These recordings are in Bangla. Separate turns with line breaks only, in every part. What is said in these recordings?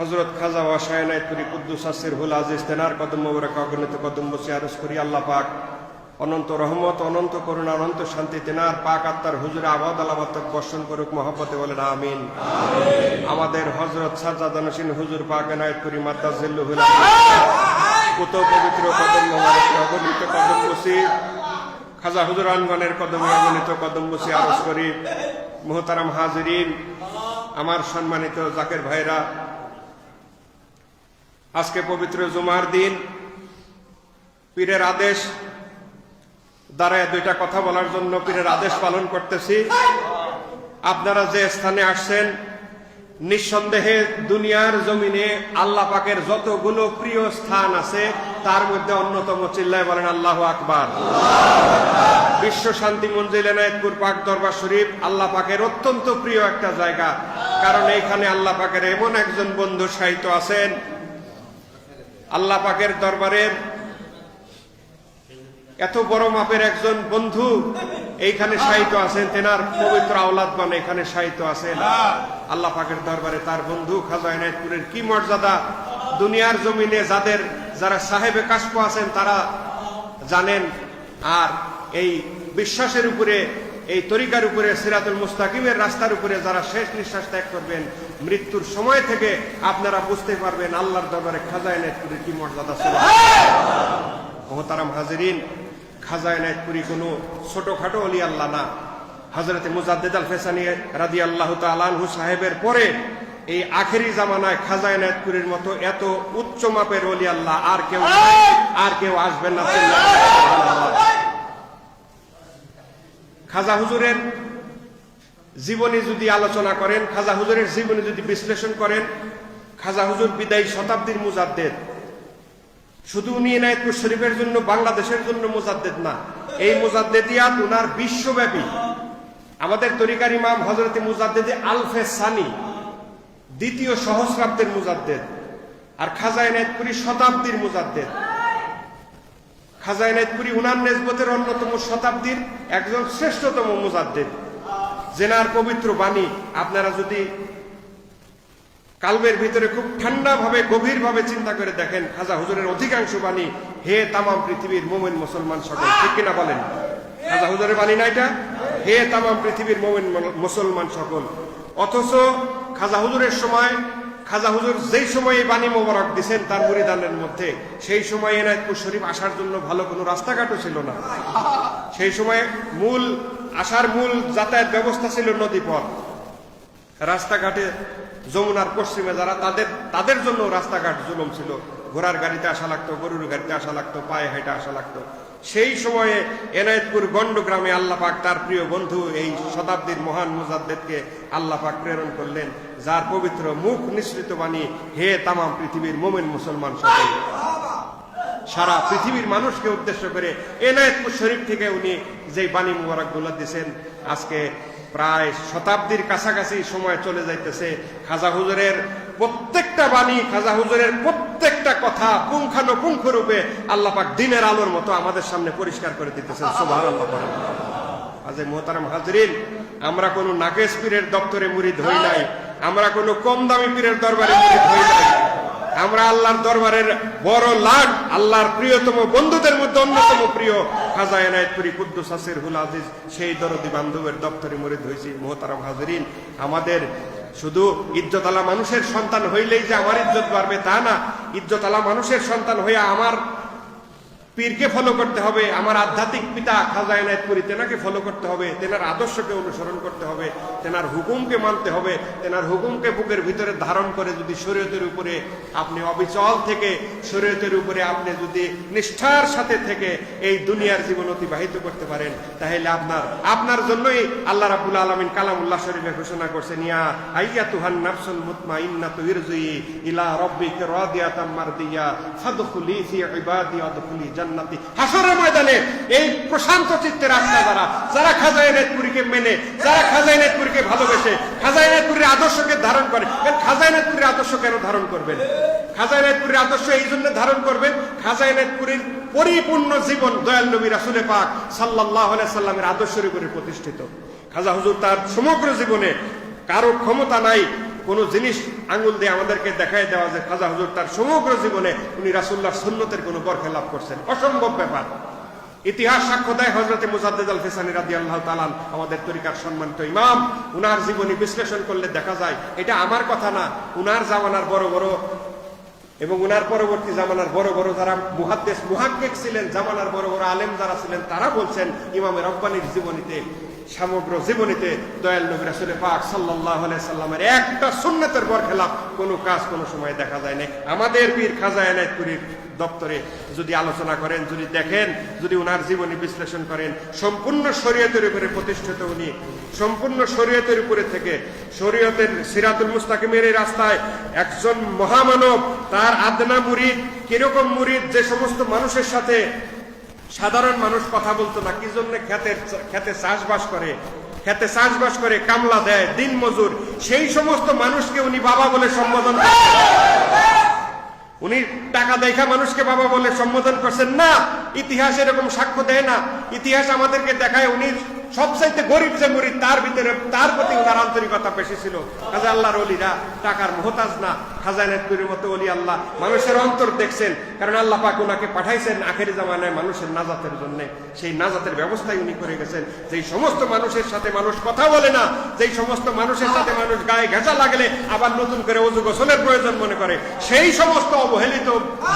হযরত খাজা ওয়া শায়নাতুরি কুদ্দুস সিরহুল আজিজ তেনার কদম মোবারক অগণিত কদম বসে আরজ করি আল্লাহ পাক অনন্ত রহমত অনন্ত করুণা অনন্ত শান্তি তেনার পাক আত্মার হুজুরে আবাদ আলামত বর্ষণ করুক মহব্বতে বলেন আমিন। আমাদের হযরত সাজ্জাদানশীন হুজুর পাক এনায়েত করি মাদ্দাজিল্লুহুল কত পবিত্র কদম মোবারক অগণিত কদম বসে খাজা হুজুরানগণের কদমে অগণিত কদম বসে আরজ করি। মুহতারাম হাজিরিন, আমার সম্মানিত জাকের ভাইরা, আজকে পবিত্র জুমার দিন পীরের আদেশ দ্বারা দুইটা কথা বলার জন্য পীরের আদেশ পালন করতেছি। আপনারা যে স্থানে আসছেন, নিঃসন্দেহে দুনিয়ার জমিনে আল্লাহ পাকের যতগুলো প্রিয় স্থান আছে তার মধ্যে অন্যতম, চিল্লায় বলেন আল্লাহু আকবার। বিশ্ব শান্তি মঞ্জিল এনায়েতপুর পাক দরবার শরীফ আল্লাহ পাকের অত্যন্ত প্রিয় একটা জায়গা, কারণ এইখানে আল্লাহ পাকের এমন একজন বন্ধু শায়িত আছেন। আল্লাহ পাকের দরবারের এত বড় মাপের একজন বন্ধু এইখানে শায়িত আছেন, তেনার পবিত্র আওলাদগণ এখানে শায়িত আছেন। আল্লাহ পাকের দরবারে তার বন্ধু খাজা এনায়েতপুরের কি মর্যাদা দুনিয়ার জমিনে যারা সাহেবে কাশফ আছেন তারা জানেন। আর এই বিশ্বাসের উপরে, এই তরিকার উপরে, সিরাতুল মুস্তাকিমের রাস্তার উপরে যারা শেষ নিঃশ্বাস ত্যাগ করবেন, মৃত্যুর সময় থেকে আপনারা বুঝতে পারবেন আল্লাহর দরবারে খাজা এনায়েতপুরের কি মর্যাদা ছিল। মুহতারাম হাজিরিন, খাজা এনায়েতপুরি কোনো ছোটখাটো ওলি আল্লাহ না। হযরত মুজাদ্দিদ আল ফেসানি রাদিয়াল্লাহু তাআলা আনহু সাহেবের পরে এই আখেরি জামানায় খাজা এনায়েতপুরির মতো এত উচ্চ মাপের ওলি আল্লাহ আর কেউ নাই, আর কেউ আসবেন না। খাজা হুজুরের জীবনী যদি আলোচনা করেন, খাজা হুজুরের জীবনী যদি বিশ্লেষণ করেন, খাজা হুজুর বিদায়ী শতাব্দীর মুজাদ্দেদ। শুধু উনি এনায়েতপুর শরীফের জন্য, বাংলাদেশের জন্য মুজাদ্দেদ না, এই মুজাদ্দেদিয়াত উনার বিশ্বব্যাপী। আমাদের তরিকার ইমাম হযরত মুজাদ্দেদ আলফে সানি দ্বিতীয় সহস্রাব্দের মুজাদ্দেদ, আর খাজা এনায়েতপুরি শতাব্দীর মুজাদ্দেদ। খাজা এনায়েতপুরি উনার নেসবতের অন্যতম শতাব্দীর একজন শ্রেষ্ঠতম মুজাদ্দেদ, জেনার পবিত্র বাণী আপনারা যদি কালবের ভিতরে খুব ঠান্ডা ভাবে গভীর ভাবে চিন্তা করে দেখেন, খাজা হুজুরের অধিকাংশ বাণী হে তামাম পৃথিবীর মুমিন মুসলমান সকল, ঠিক কিনা বলেন? খাজা হুজুরের বাণী না এটা? হে তামাম পৃথিবীর মুমিন মুসলমান সকল। অথচ খাজা হুজুরের সময়, খাজা হুজুর যেই সময় এই বাণী মোবারক দিচ্ছেন তার মুরিদানের মধ্যে, সেই সময় এনায়েতপুর শরীফ আসার জন্য ভালো কোনো রাস্তাঘাটও ছিল না। সেই সময় মূল যাতায়াত ব্যবস্থা ছিল নদীপথ। রাস্তাঘাটে যমুনার পশ্চিমে যারা তাদের জন্য রাস্তাঘাট জুলুম ছিল। ঘোড়ার গাড়িতে আসা লাগতো, গরুর গাড়িতে আসা লাগতো, পায়ে হেঁটে আসা লাগতো। সেই সময়ে এনায়েতপুর গন্ড গ্রামে আল্লাহ পাক তার প্রিয় বন্ধু এই শতাব্দীর মহান মুজাদ্দেদকে আল্লাহ পাক প্রেরণ করলেন, যার পবিত্র মুখ নিঃসৃত বাণী হে তামাম পৃথিবীর মুমিন মুসলমান সকল। সারা পৃথিবীর মানুষকে উদ্দেশ্য করে এনায়েতপুর শরীফ থেকে উনি যে বাণী মুবারক গুলো দিয়েছেন, আজকে প্রায় শতাব্দীর কাছাকাছি সময় চলে যাইতেছে। খাজা হুজুরের প্রত্যেকটা বাণী, খাজা হুজুরের প্রত্যেকটা কথা পুঙ্খানুপুঙ্খ রূপে আল্লাহ পাক দিনের আলোর মতো আমাদের সামনে পরিষ্কার করে দিতেছেন। সুবহানাল্লাহ। আজ মুহতারাম হাজিরিন, আমরা কোনো নাকেশ পীরের দপ্তরে মুরিদ হই নাই, আমরা কোনো কম দামি পীরের দরবারে মুরিদ হই নাই। আমরা আল্লাহর দরবারের বড় লাট, আল্লাহর প্রিয়তম বন্ধুদের মধ্যে অন্যতম প্রিয় খাজা এনায়েতপুরি কুদ্দুস সিরহুল আজিজ সেই দরদি বান্ধবের দপ্তরে মুরিদ হয়েছি। মুহতারাম হাজিরিন, আমাদের শুধু ইজ্জতওয়ালা মানুষের সন্তান হইলেই যে আমার ইজ্জত বাড়বে তা না। ইজ্জতওয়ালা মানুষের সন্তান হইয়া আমার পীরকে ফলো করতে হবে, আমার আধ্যাত্মিক পিতা খাজা এনায়েতপুরি তেনাকে ফলো করতে হবে, তেনার আদর্শকে অনুসরণ করতে হবে, তেনার হুকুমকে মানতে হবে। তেনার হুকুমকে বুকের ভিতরে ধারণ করে যদি শরীয়তের উপরে আপনি অবিচল থেকে, শরীয়তের উপরে আপনি যদি নিষ্ঠার সাথে থেকে এই দুনিয়ার জীবন অতিবাহিত করতে পারেন, তাহলে আপনার জন্যই আল্লাহ রাব্বুল আলামিন কালামুল্লাহ শরীফে ঘোষণা করছেন, ইয়া আইয়াতুহান নাফসুল মুতমাইন্নাতু ইরজি ইলা রাব্বিকা রাদিয়াতাম মারদিয়া ফাদখুলি ফি ইবাদি ওয়াদখুলি জান্নাতি। হাসরের ময়দানে এই প্রশান্ত চিত্তের আত্মা যারা খাজা এনায়েতপুরীকে মেনে, যারা খাজা এনায়েতপুরীকে ভালোবেসে, খাজা এনায়েতপুরীর আদর্শকে ধারণ করে। খাজা এনায়েতপুরীর আদর্শ কেন ধারণ করবেন? খাজা এনায়েতপুরীর আদর্শ এই জন্য ধারণ করবেন, খাজা এনায়েতপুরীর পরিপূর্ণ জীবন দয়াল নবী রাসূল পাক সাল্লাল্লাহু আলাইহি সাল্লামের আদর্শের উপরে প্রতিষ্ঠিত। খাজা হুজুর তার সমগ্র জীবনে কারো ক্ষমতা নাই, কোনো জিনিস আঙ্গুল দিয়ে আমাদেরকে দেখায় দেওয়া যে খাজা হুজুর তার সমগ্র জীবনে উনি রাসূলুল্লাহর সুন্নতের কোনো বরখেলাপ করছেন, অসম্ভব ব্যাপার। ইতিহাস সাক্ষ্য দেয় হযরতে মুজাদ্দিদ আল ফিসানি রাদিয়াল্লাহু তাআলা আমাদের তরিকার সম্মানিত ইমাম, উনার জীবনী বিশ্লেষণ করলে দেখা যায়, এটা আমার কথা না, উনার জামানার বড় বড় এবং উনার পরবর্তী জামানার বড় বড় যারা মুহাদ্দিস মুহাক্কিক ছিলেন, জামানার বড় বড় আলেম যারা ছিলেন, তারা বলছেন ইমামে রব্বানির জীবনীতে, সমগ্র জীবনীতে দয়াল নবী রাসূল পাক সাল্লাল্লাহু আলাইহি সাল্লামের একটা সুন্নতের বরখেলাপ কোনো কাজ কোনো সময় দেখা যায় না। আমাদের পীর খাজা এনায়েতপুরীর দপ্তরে যদি আলোচনা করেন, যদি দেখেন, যদি উনার জীবনী বিশ্লেষণ করেন, সম্পূর্ণ শরীয়তের উপরে প্রতিষ্ঠিত উনি, সম্পূর্ণ শরীয়তের উপরে থেকে শরীয়তের সিরাতুল মুস্তাকিমের এই রাস্তায় একজন মহামানব, তার আদনা মুরিদ, কিরকম মুরিদ, যে সমস্ত মানুষের সাথে সাধারণ মানুষ কথা বলতো না, কি জন্য খেতে চাষবাস করে, খেতে চাষবাস করে কামলা দেয়, দিন মজুর, সেই সমস্ত মানুষকে উনি বাবা বলে সম্বোধন করেন। উনি টাকা দেখা মানুষকে বাবা বলে সম্বোধন করছেন না, ইতিহাস এরকম সাক্ষ্য দেয় না। ইতিহাস আমাদেরকে দেখায় উনি সবচাইতে গরিব যে মুরিদ, তার ভিতরে তার প্রতি ওনার আন্তরিকতা বেশি ছিল। খাজা আল্লাহর ওলিরা টাকার মহতাজ না, খাজা এনায়েতপুরীর মতো ওলি আল্লাহ মানুষের অন্তর দেখছেন, কারণ আল্লাহ পাক ওনাকে পাঠাইছেন আখেরি জামানায় মানুষের নাজাতের জন্য। সেই নাজাতের ব্যবস্থাই উনি করে গেছেন। যেই সমস্ত মানুষের সাথে মানুষ কথা বলে না, যেই সমস্ত মানুষের সাথে মানুষ গায়ে ঘেঁষা লাগলে আবার নতুন করে ওযু গোসলের প্রয়োজন মনে করে, সেই সমস্ত অবহেলিত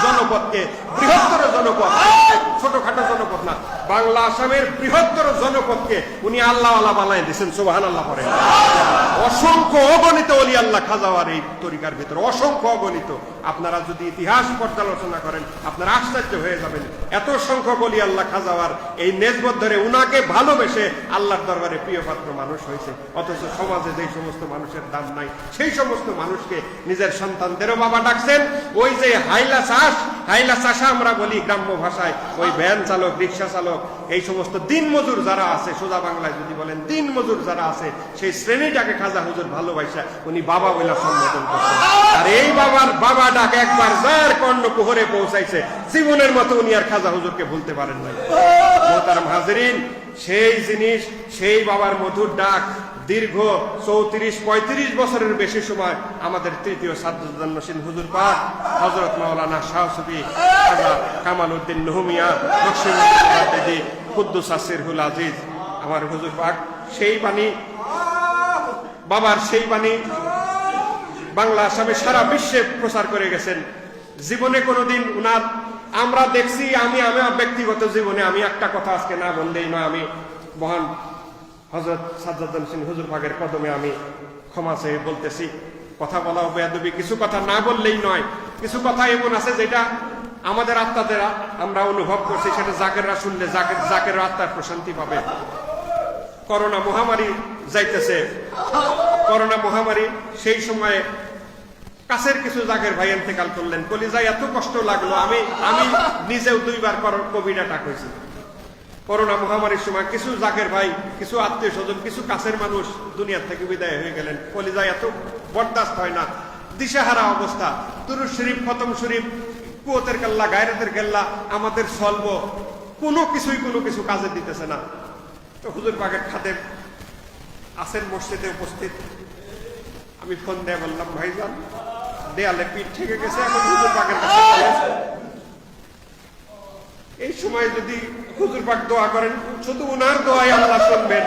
জনপদকে, বৃহত্তর জনপদ, ছোটখাটো জনপদ না, বাংলা আসামের বৃহত্তর জনপদকে উনি আল্লাহওয়ালা বানায় দিয়েছেন। সুবহানাল্লাহ পড়েন। অসংখ্য অগণিত ওলি আল্লাহ খাজাওয়ার এই তরিকার ভিতরে, অসংখ্য অগণিত। আপনারা যদি ইতিহাস পর্যালোচনা করেন আপনারা আশ্চর্য হয়ে যাবেন, এত সংখ্যক ওলি আল্লাহ খাজাওয়ার এই নেসবত ধরে উনাকে ভালোবেসে আল্লাহর দরবারে প্রিয় পাত্র মানুষ হয়েছে। অথচ সমাজে যেই সমস্ত মানুষের দাম নাই, সেই সমস্ত মানুষকে নিজের সন্তানদেরও বাবা ডাকছেন। ওই যে হাইলা চাষা আমরা বলি গ্রাম্য ভাষায়, ওই ভ্যান চালক, রিক্সা চালক, এই সমস্ত দিন মজুর যারা আছে, সোজা বাংলায় যদি বলেন দিন মজুর যারা আছে, সেই শ্রেণীটাকে খাজা হুজুর ভালোবাসা উনি বাবা বলে সম্বোধন করছেন। আর এই বাবার বাবা ডাক একবার যার কর্ণকুহরে পৌঁছাইছে, জীবনের মতো উনি আর খাজা হুজুরকে ভুলতে পারেন নাই। মোহতারাম হাজিরিন, সেই জিনিস, সেই বাবার মধুর ডাক দীর্ঘ 34-35 বছরের বেশি সময় আমাদের তৃতীয় সাদ্দাতুন হুজুর পাক হযরত মাওলানা শাহ সুফি খাজা কামাল উদ্দিন নহমিয়া বখশিদি কুদ্দুস সিরহুল আজিজ, আমার হুজুর পাক সেই বাণী, বাবার সেই বাণী বাংলা আসামে সারা বিশ্বে প্রচার করে গেছেন। জীবনে কোনোদিন উনার আমরা দেখছি, আমি আমার ব্যক্তিগত জীবনে আমি একটা কথা আজকে না বললেই নয়, আমি মহান হযরত সাজ্জাদুল হোসেন হুজুর পাকের কদমে আমি ক্ষমা চেয়ে বলতেছি, কথা বলা বেয়াদবি, কিছু কথা না বললেই নয়। কিছু কথা এমন আছে যেটা আমাদের আত্মাদের আমরা অনুভব করছি, সেটা জাকেররা শুনলে জাকের আত্মার প্রশান্তি পাবে। করোনা মহামারী যাইতেছে, করোনা মহামারী, সেই সময়ে কাছের কিছু জাকের ভাই ইন্তেকাল করলেন, কলিজায় এত কষ্ট লাগলো। আমি নিজেও 2 বার কোভিড অ্যাটাক হয়েছে করোনা মহামারীর সময়। কিছু জাকের ভাই, কিছু আত্মীয় স্বজন, কিছু কাছের মানুষ দুনিয়ার থেকে বিদায় হয়ে গেলেন। কলিজায় এত বরদাস্ত হয় না, দিশেহারা অবস্থা। দুরূদ শরীফ, খতম শরীফ, কুওয়াতের কেল্লা, গায়রাতের কেল্লা আমাদের চলব, কোনো কিছু কাজে দিতেছে না। তো হুজুর পাকের খাদেম আছেন মসজিদে উপস্থিত। আমি ফোন দিয়ে বললাম, ভাইজান দেয়ালে পিঠ ঠেকে গেছে, এখন হুজুর পাকের কাছে এই সময় যদি হুজুর পাক দোয়া করেন, শুধু উনার দোয়াই আল্লাহ শুনবেন।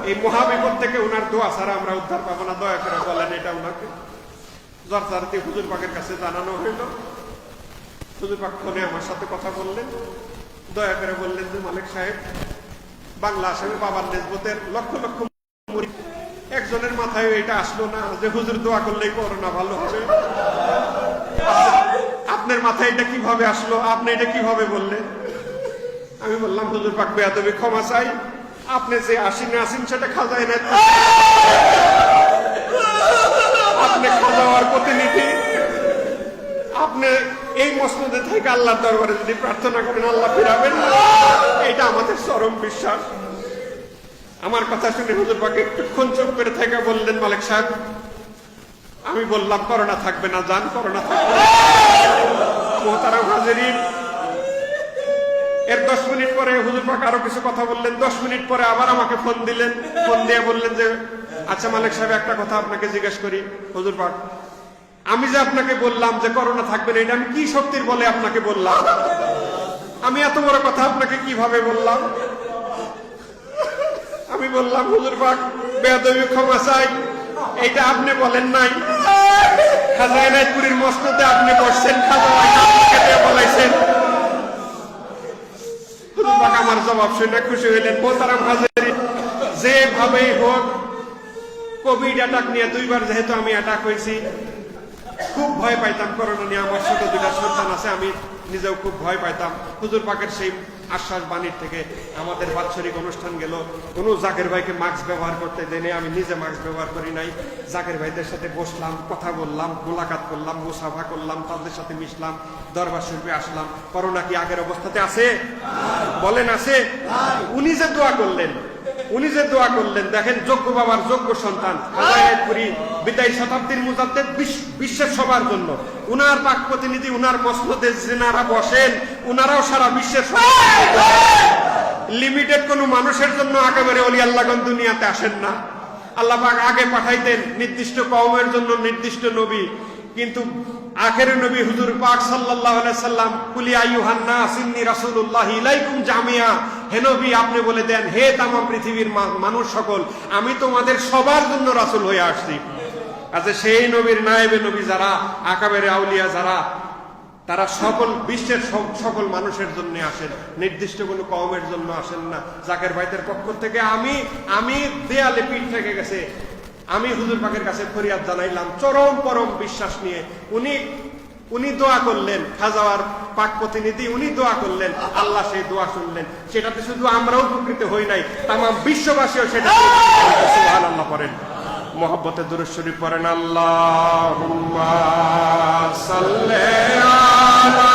এই মহাবিপদ থেকে উনার দোয়া ছাড়া আমরা উদ্ধার পাবো না। দয়া করে বলেন এটা উনাকে। যথারীতি হুজুর পাকের কাছে জানানো হইল। হুজুর পাক ফোনে আমার সাথে কথা বললেন, দয়া করে বললেন যে মালিক সাহেব, বাংলা আসামে বাবার নেসবতের লক্ষ লক্ষ মুরিদ, একজনের মাথায় এটা আসলো না যে হুজুর দোয়া করলেই করোনা ভালো হবে। আপনার মাথায় এটা কিভাবে আসলো, আপনি এটা কিভাবে বললেন? আমি বললাম, হুজুর পাক বেয়াদবি ক্ষমা চাই, আপনি যে আসেন সেটা খাজায় না, আপনি খাজাওয়ার প্রতিনিধি, আপনি এই মসনদে থেকে আল্লাহর দরবারে যদি প্রার্থনা করেন আল্লাহ ফিরাবেন, এটা আমাদের চরম বিশ্বাস। আমার কথা শুনে হুজুর পাক একটুক্ষণ চুপ করে থেকে বললেন, মালিক সাহেব, আমি বললাম করোনা থাকবে না, জান করোনা থাকবে না। মোহতারাম হাজিরিন, এর 10 মিনিট পরে হুজুর পাক আরো কিছু কথা বললেন। 10 মিনিট পরে আবার আমাকে ফোন দিলেন। ফোন দিয়ে বললেন যে আচ্ছা মালিক সাহেব, একটা কথা আপনাকে জিজ্ঞেস করি। হুজুর পাক, আমি যে আপনাকে বললাম যে করোনা থাকবে না, এটা আমি কি শক্তির বলে আপনাকে বললাম? আমি এত বড় কথা আপনাকে কিভাবে বললাম? আমি বললাম হুজুর পাক, বেয়াদবি ক্ষমা চাই, এইটা আপনি বলেন নাই। খাজা এনায়েতপুরীর মসনদে আপনি বসছেন, খাজা আপনাকে বলাইছেন। হুজুর পাক আমার জবাব শুনে খুশি হইলেন। মোহতারাম হাজিরিন, যেভাবেই হোক কোভিড অ্যাটাক নিয়ে 2 বার যেহেতু আমি অ্যাটাক হয়েছি, খুব ভয় পাইতাম করোনা নিয়ে। আমার ছোট 2টা সন্তান আছে, আমি নিজেও খুব ভয় পাইতাম। হুজুর পাকের সেই আশ্বাস বাণীর থেকে আমাদের বাৎসরিক অনুষ্ঠান গেল, কোনো জাকের ভাইকে মাস্ক ব্যবহার করতে দেয়নি। আমি নিজে মাস্ক ব্যবহার করি নাই। জাকের ভাইদের সাথে বসলাম, কথা বললাম, মোলাকাত করলাম, মুসাফা করলাম, তাদের সাথে মিশলাম, দরবার শরীফে আসলাম। করোনা কি আগের অবস্থাতে আছে? বলেন আছে? উনি যে দোয়া করলেন, দেখেন, যোগ্য বাবার যোগ্য সন্তান খাজা এনায়েতপুরী, বিদায়ী শতাব্দীর মুজাদ্দেদ, বিশ্বের সবার জন্য উনার পাক প্রতিনিধি, উনার মসনদে যারা বসেন, উনারাও সারা বিশ্বের লিমিটেড কোন মানুষের জন্য একেবারে ওলি আল্লাহগণ দুনিয়াতে আসেন না। আল্লাহ পাক আগে পাঠাইতেন নির্দিষ্ট কওমের জন্য নির্দিষ্ট নবী, কিন্তু আখেরের নবী হুজুর পাক সাল্লাল্লাহু আলাইহি সাল্লাম, কুলি আইয়ুহান নাস ইন্নী রাসূলুল্লাহ ইলাইকুম জামিয়া, হে নবী আপনি বলে দেন, হে তাম পৃথিবীর মানুষ সকল, আমি তোমাদের সবার জন্য রাসূল হয়ে আসছি। আচ্ছা, সেই নবীর নায়েবে নবী যারা, আকাবেরে আউলিয়া যারা, তারা সকল বিশ্বের সকল মানুষের জন্য আসেন, নির্দিষ্ট কোনো কওমের জন্য আসেন না। জাকের ভাইদের পক্ষ থেকে আমি দেয়ালে পিঠ থেকে গেছে, আমি হুজুর পাকের কাছে ফরিয়াদ জানাইলাম চরম পরম বিশ্বাস নিয়ে। উনি দোয়া করলেন, খাজাওয়ার পাক প্রতিনিধি, উনি দোয়া করলেন, আল্লাহ সেই দোয়া শুনলেন। সেটাতে শুধু আমরাও উপকৃত হই নাই, তামাম বিশ্ববাসীও সেটা। সুবহানাল্লাহ পড়েন, মোহাব্বতে দুরূদ শরীফ পড়েন। আল্লাহুম্মা সাল্লি আলা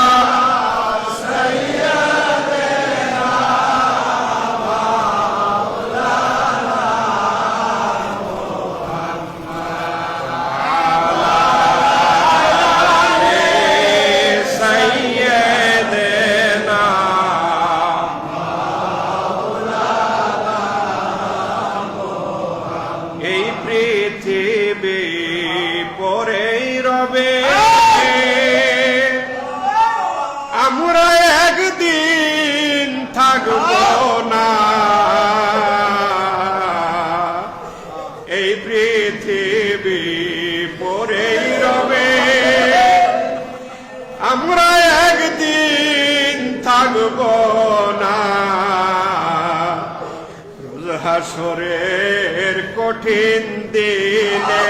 হাসরের কঠিন দিনে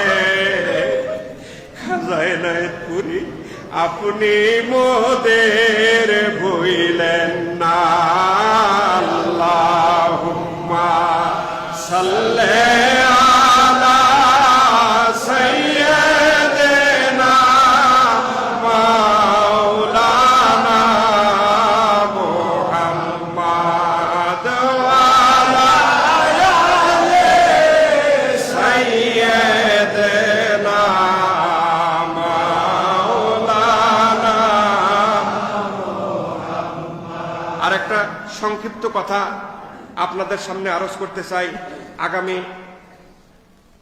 খাজা এনায়েতপুরী আপনি মোদের ভুইলেন না। আল্লাহুম্মা সাল্লি আলা সাইয়্যিদিনা মাওলানা মুহাম্মদ সংক্ষিপ্ত কথা আপনাদের সামনে আরজ করতে চাই। আগামী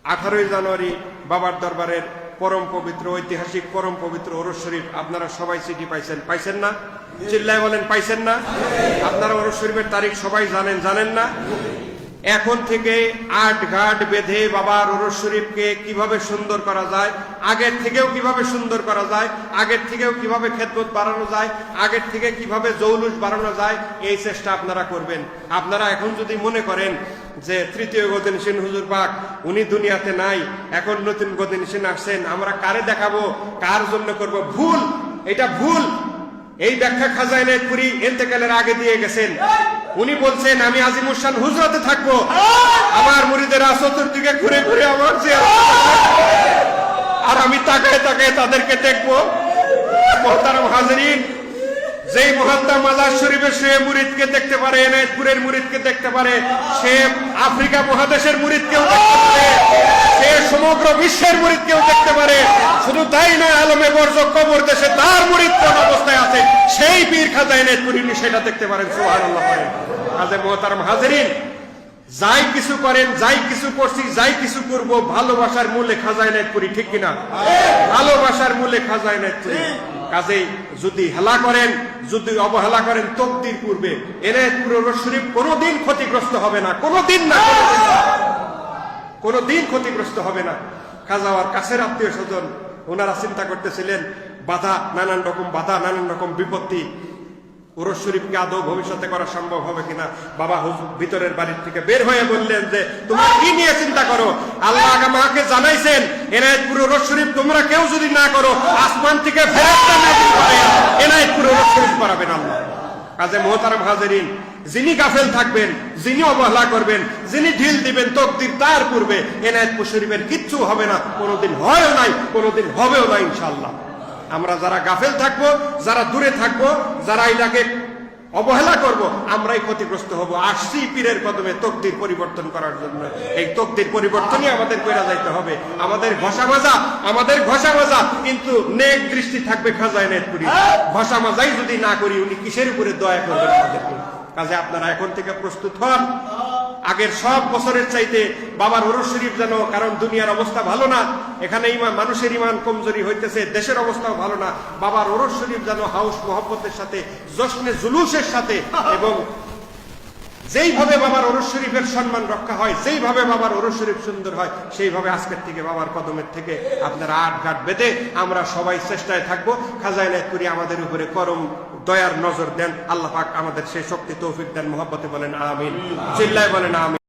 18ই জানুয়ারি বাবার দরবারের পরম পবিত্র, ঐতিহাসিক পরম পবিত্র ওরস শরীফ, আপনারা সবাই চিঠি পাইছেন না? চিল্লায় বলেন, পাইছেন না? আপনারা ওরস শরীফের তারিখ সবাই জানেন না? এখন থেকে 8 ঘাট বেঁধে বাবার ওরস শরীফকে কিভাবে সুন্দর করা যায়, আগের থেকেও কিভাবে সুন্দর করা যায়, আগের থেকেও কিভাবে খেদমত বাড়ানো যায়, আগের থেকে কিভাবে জৌলুস বাড়ানো যায়, এই চেষ্টা আপনারা করবেন। আপনারা এখন যদি মনে করেন যে তৃতীয় গদিনশীন হুজুর পাক উনি দুনিয়াতে নাই, এখন নতুন গদিনশীন আসছেন, আমরা কারে দেখাবো, কার জন্য করব, ভুল, এটা ভুল। এই ব্যাখ্যা খাজা এনায়েতপুরী ইন্তেকালের আগে দিয়ে গেছেন। উনি বলছেন আমি আজিমুস শান হুজরাতে থাকবো, আমার মুরিদেরা চতুর্দিকে ঘুরে ঘুরে আমার আর আমি তাকায় তাকায় তাদেরকে দেখবো। মুহতারাম হাজিরিন, যেই মহাত্মা মাজার শরীফে সে মুরিদকে দেখতে পারে, এনায়েতপুরের মুরিদকে দেখতে পারে, সে আফ্রিকা মহাদেশের মুরিদকেও দেখতে পারে, সে সমগ্র বিশ্বের মুরিদকেও দেখতে পারে। শুধু তাই নয়, আলমে বর্জ কবর দেশে তার মুরিদ কোন অবস্থায় আছে সেই পীর খাজা এনায়েতপুরী সেটা দেখতে পারেন। সুবহানাল্লাহ পড়েন। কাজে মুহতারাম হাজিরিন, যাই কিছু করেন, যাই কিছু করছি, যাই কিছু করব, ভালোবাসার মূলে খাজা এনায়েতপুরী, ঠিক কিনা? ভালোবাসার মূলে খাজা এনায়েতপুরী। কাজেই যদি হেলা করেন, যদি অবহেলা করেন, তকদির পূর্বে এনায়েতপুর ওরস শরীফ কোনোদিন ক্ষতিগ্রস্ত হবে না, কোনোদিন না, কোনোদিন ক্ষতিগ্রস্ত হবে না। খাজা আর কাছের আত্মীয় স্বজন ওনারা চিন্তা করতেছিলেন বাধা, নানান রকম বাধা, নানান রকম বিপত্তি, ওরস শরীফকে আদৌ ভবিষ্যতে করা সম্ভব হবে কিনা। বাবা হুজুর ভিতরের বাড়ির থেকে বের হয়ে বললেন যে তোমরা কি নিয়ে চিন্তা করো, আল্লাহ আমাকে জানাইছেন এনায়েতপুর ওরস শরীফ তোমরা কেউ যদি না করো, আসমান থেকে ফেরেশতা নাযিল করে এনায়েতপুর ওরস শরীফ করাবেন আল্লাহ। কাজে মুহতারাম হাজিরিন, যিনি গাফেল থাকবেন, যিনি অবহেলা করবেন, যিনি ঢিল দিবেন, তকদির তার পূর্বে এনায়েতপুর শরীফের কিচ্ছু হবে না, কোনোদিন হয়ও নাই, কোনোদিন হবেও না ইনশাআল্লাহ। আমরা যারা গাফেল থাকবো, যারা দূরে থাকবো, যারা এটাকে অবহেলা করব, আমরাই ক্ষতিগ্রস্ত হব। আসছি পীরের কদমে তকদির পরিবর্তন করার জন্য। এই তকদির পরিবর্তনই আমাদের কইরা যাইতে হবে। আমাদের ঘষা মাজা কিন্তু নেক দৃষ্টি থাকবে খাজা এনায়েতপুরী। ঘষা মাজাই যদি না করি, উনি কিসের উপরে দয়া করবেন আমাদেরকে? কাজে আপনারা এখন থেকে প্রস্তুত হন। আগের সব বছরের চাইতে বাবার ওরস শরীফ যেন, কারণ দুনিয়ার অবস্থা ভালো না, এখানে মানুষের ইমান কমজোরি হইতেছে, দেশের অবস্থাও ভালো না। বাবার ওরস শরীফ যেন হাউস মহব্বতের সাথে, জশ্নে জুলুসের সাথে, এবং যেইভাবে বাবার ওরস শরীফের সম্মান রক্ষা হয়, যেইভাবে বাবার ওরস শরীফ সুন্দর হয়, সেইভাবে আজকের থেকে বাবার কদমের থেকে আপনারা আটঘাট বেঁধে আমরা সবাই চেষ্টায় থাকবো। খাজা এনায়েতপুরী আমাদের উপরে করম দয়ার নজর দেন। আল্লাহ পাক আমাদের সেই শক্তি তৌফিক দেন। মহব্বতে বলেন আমিন, চিল্লায় বলেন আমিন।